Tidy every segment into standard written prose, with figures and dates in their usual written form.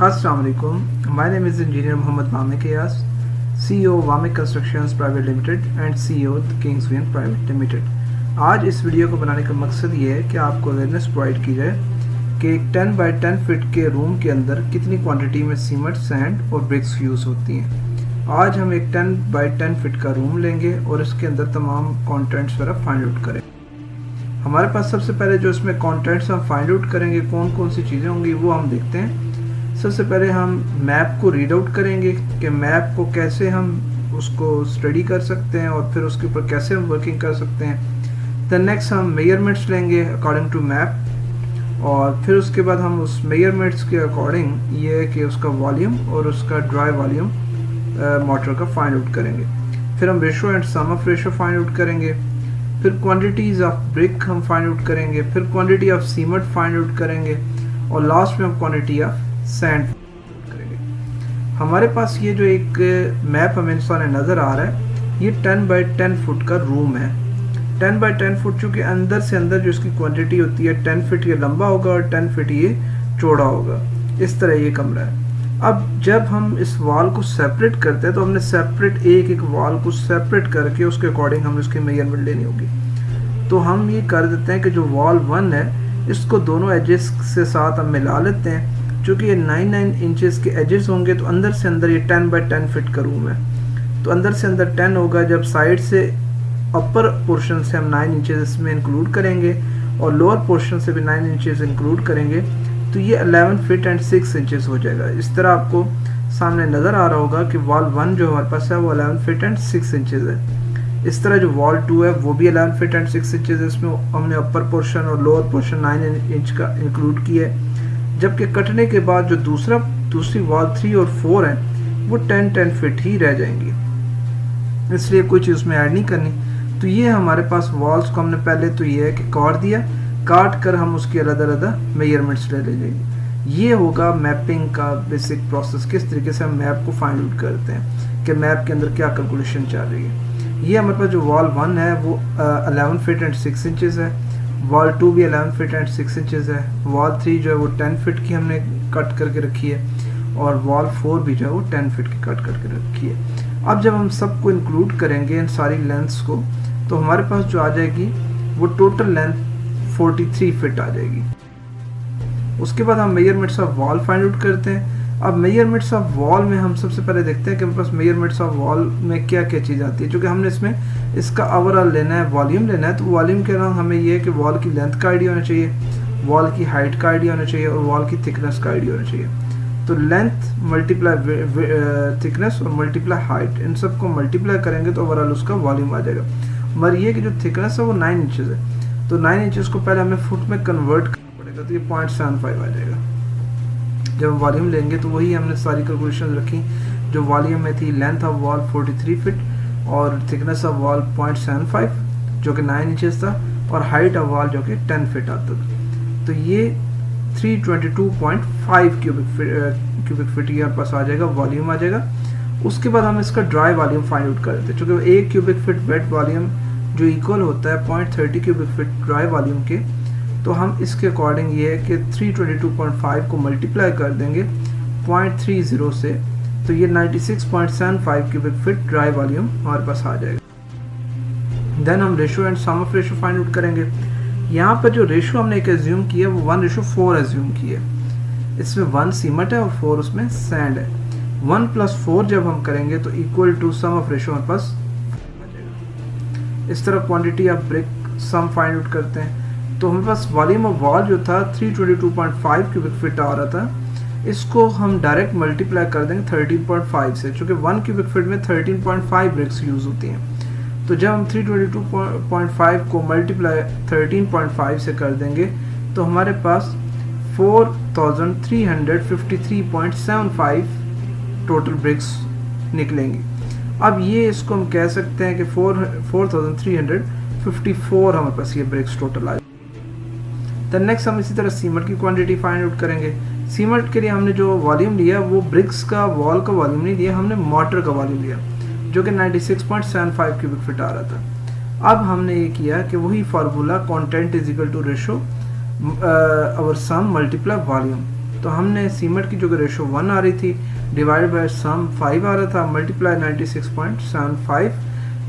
Assalamu alaikum. My name is Engineer Mohammed Mame Kiyas, CEO Wame Constructions Private Limited and CEO Kingswind Private Limited. आज इस video को बनाने का मकसद ये है कि आपको अवेयरनेस प्रोवाइड की जाए कि एक 10 बाई 10 फीट के रूम के अंदर कितनी क्वांटिटी में सीमेंट, सैंड और ब्रिक्स यूज़ होती हैं। आज हम एक 10 बाई 10 फीट का रूम लेंगे और इसके अंदर तमाम कंटेंट्स वगैरह फाइंड आउट करें। हमारे पास सबसे पहले जो इसमें कंटेंट्स हम फाइंड आउट करेंगे, कौन कौन सी चीज़ें होंगी वो हम देखते हैं। सबसे पहले हम मैप को रीड आउट करेंगे कि मैप को कैसे हम उसको स्टडी कर सकते हैं और फिर उसके ऊपर कैसे हम वर्किंग कर सकते हैं। दैन नेक्स्ट हम मेजरमेंट्स लेंगे अकॉर्डिंग टू मैप और फिर उसके बाद हम उस मेजरमेंट्स के अकॉर्डिंग ये है कि उसका वॉल्यूम और उसका ड्राई वॉल्यूम मोटर का फाइंड आउट करेंगे। फिर हम ratio and sum of ratio find out करेंगे। फिर क्वांटिटीज़ ऑफ ब्रिक हम फाइंड आउट करेंगे। फिर quantity of cement find out करेंगे और लास्ट में हम क्वांटिटी ऑफ सैंड करेंगे। हमारे पास ये जो एक मैप हमें सामने नज़र आ रहा है, ये 10 बाई 10 फुट का रूम है। 10 बाई 10 फुट चूँकि अंदर से अंदर जो इसकी क्वांटिटी होती है 10 फीट ये लंबा होगा और 10 फीट ये चौड़ा होगा। इस तरह ये कमरा है। अब जब हम इस वॉल को सेपरेट करते हैं तो हमने सेपरेट एक एक वॉल को सेपरेट करके उसके अकॉर्डिंग हमें उसकी मेजरमेंट लेनी होगी। तो हम ये कर देते हैं कि जो वॉल 1 है इसको दोनों एजेस से साथ हम मिला लेते हैं। चूँकि ये 9 इंचेस के एजेस होंगे तो अंदर से अंदर ये 10 बाई 10 फीट का रूम है, तो अंदर से अंदर 10 होगा। जब साइड से अपर पोर्शन से हम 9 इंचेस इसमें इंक्लूड करेंगे और लोअर पोर्शन से भी 9 इंचेस इंक्लूड करेंगे तो ये 11 फीट एंड 6 इंचेस हो जाएगा। इस तरह आपको सामने नज़र आ रहा होगा कि वॉल 1 जो हमारे पास है वो 11 फीट एंड 6 इंचेस है। इस तरह जो वॉल 2 है वो भी 11 फीट एंड 6 इंचेस है। इसमें हमने अपर पोर्शन और लोअर पोर्शन 9 इंच का इंक्लूड किया है। जबकि कटने के बाद जो दूसरी वॉल 3 और 4 है वो 10 फीट ही रह जाएंगी, इसलिए कोई चीज़ उसमें ऐड नहीं करनी। तो ये हमारे पास वॉल्स को हमने पहले तो ये है कि काट दिया, काट कर हम उसकी अलग मेजरमेंट्स ले लेंगे। ये होगा मैपिंग का बेसिक प्रोसेस, किस तरीके से हम मैप को फाइंड आउट करते हैं कि मैप के अंदर क्या कैलकुलेशन चल रही है। ये हमारे पास जो वॉल 1 है वो 11 फीट एंड 6 इंचेस है। वॉल 2 भी 11 फीट एंड 6 इंचेस है। वॉल 3 जो है वो 10 फीट की हमने कट करके रखी है और वॉल 4 भी जो है वो 10 फीट की कट करके रखी है। अब जब हम सबको इंक्लूड करेंगे इन सारी लेंथ्स को तो हमारे पास जो आ जाएगी वो टोटल लेंथ 43 फीट आ जाएगी। उसके बाद हम measurements of wall find out करते हैं। अब मेजरमेंट्स ऑफ वॉल में हम सबसे पहले देखते हैं कि हमारे पास मेजरमेंट्स ऑफ वॉल में क्या क्या चीज़ आती है। क्योंकि हमने इसमें इसका ओवरऑल लेना है, वॉल्यूम लेना है, तो वॉल्यूम के अलावा हमें ये है कि वॉल की लेंथ का आइडिया होना चाहिए, वॉल की हाइट का आइडिया होना चाहिए और वॉल की थिकनेस का आइडिया होना चाहिए। तो लेंथ मल्टीप्लाई थिकनेस और मल्टीप्लाई हाइट, इन सबको मल्टीप्लाई करेंगे तो ओवरऑल उसका वॉल्यूम आ जाएगा। मगर ये कि जो थिकनेस है वो 9 इंचेस है, तो 9 इंचेस को पहले हमें फुट में कन्वर्ट करना पड़ेगा, तो ये 0.75 आ जाएगा। जब हम वॉल्यूम लेंगे तो वही हमने सारी कैलकुलेशन रखी जो वॉल्यूम में थी। लेंथ ऑफ वॉल 43 फीट और थिकनेस ऑफ वॉल 0.75 जो कि 9 इंचेस था और हाइट ऑफ वॉल जो कि 10 फीट आता था। तो ये 322.5 क्यूबिक फीट ये हमारे पास आ जाएगा, वॉल्यूम आ जाएगा। उसके बाद हम इसका ड्राई वॉल्यूम फाइंड आउट कर देते हैं। चूँकि 1 क्यूबिक फीट वेट वॉल्यूम जो इक्वल होता है 0.30 क्यूबिक फीट ड्राई वॉल्यूम के, तो हम इसके अकॉर्डिंग ये है कि 322.5 को मल्टीप्लाई कर देंगे 0.30 से, तो ये 96.75 क्यूबिक फीट ड्राई वॉल्यूम हमारे पास आ जाएगा। देन हम ratio and sum of ratio find out करेंगे। यहाँ पर जो रेशो हमने एक एज्यूम किया है वो 1:4 एज्यूम किया है। इसमें 1 सीमेंट है और 4 उसमें सैंड है। 1 + 4 जब हम करेंगे तो equal to sum of ratio हमारे पास आ जाएगा। इस तरह quantity of brick sum find out करते हैं। तो हमारे पास वॉल्यूम ऑफ वॉल जो था 322.5 क्यूबिक फीट आ रहा था, इसको हम डायरेक्ट मल्टीप्लाई कर देंगे 13.5 से। चूँकि 1 क्यूबिक फीट में 13.5 ब्रिक्स यूज़ होती हैं, तो जब हम 322.5 को मल्टीप्लाई 13.5 से कर देंगे तो हमारे पास 4353.75 टोटल ब्रिक्स निकलेंगी। अब ये इसको हम कह सकते हैं कि 4354 हमारे पास ये ब्रिक्स टोटल आ। देन नेक्स्ट हम इसी तरह सीमेंट की क्वांटिटी फाइंड आउट करेंगे। सीमेंट के लिए हमने जो वॉल्यूम लिया वो ब्रिक्स का वॉल का वॉल्यूम नहीं लिया, हमने मोटर का वॉल्यूम लिया जो कि 96.75 क्यूबिक फीट आ रहा था। अब हमने ये किया कि वही formula content is equal to ratio over sum multiply volume, तो हमने सीमेंट की जो रेशो 1 आ रही थी डिवाइड बाय सम 5 आ रहा था, मल्टीप्लाई 96.75,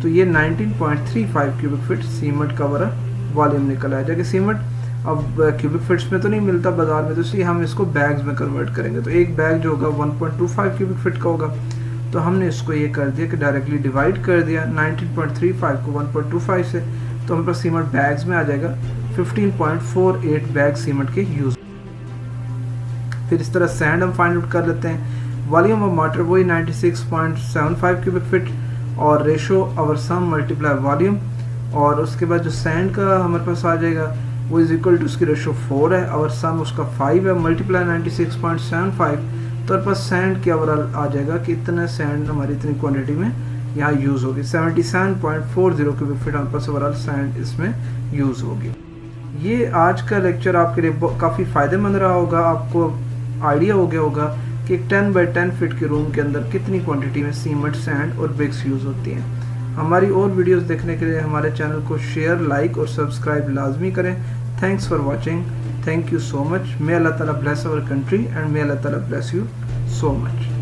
तो ये 19.35 क्यूबिक फीट सीमेंट का बड़ा वॉल्यूम निकल आया। जबकि सीमेंट अब क्यूबिक फीट्स में तो नहीं मिलता बाजार में, तो इसलिए हम इसको बैग्स में कन्वर्ट करेंगे। तो एक बैग जो होगा 1.25 क्यूबिक फीट का होगा, तो हमने इसको ये कर दिया कि डायरेक्टली डिवाइड कर दिया 19.35 को 1.25 से, तो हमारे पास सीमेंट बैग्स में आ जाएगा 15.48 बैग सीमेंट के यूज। फिर इस तरह सैंड हम फाइंड आउट कर लेते हैं। वॉल्यूम ऑफ वाटर वही 96.75 क्यूबिक फीट और ratio over sum multiply volume, और उसके बाद जो सैंड का हमारे पास आ जाएगा वो इज इक्वल टू उसकी रेशो 4 है और सम उसका 5 है, मल्टीप्लाई 96.75, तो हमारे पास सैंड की ओवरऑल आ जाएगा कि इतना सैंड हमारी इतनी क्वांटिटी में यहाँ यूज़ होगी। 77.40 क्यूबिक फीट हमारे पास ओवरऑल सैंड इसमें यूज़ होगी। ये आज का लेक्चर आपके लिए काफ़ी फ़ायदेमंद रहा होगा। आपको आइडिया हो गया होगा कि 10 बाई 10 फीट के रूम के अंदर कितनी क्वांटिटी में सीमेंट, सैंड और ब्रिक्स यूज़ होती हैं। हमारी और वीडियोस देखने के लिए हमारे चैनल को शेयर, लाइक और सब्सक्राइब लाजमी करें। Thanks for watching. Thank you so much. May Allah Ta'ala bless our country and may Allah Ta'ala bless you so much.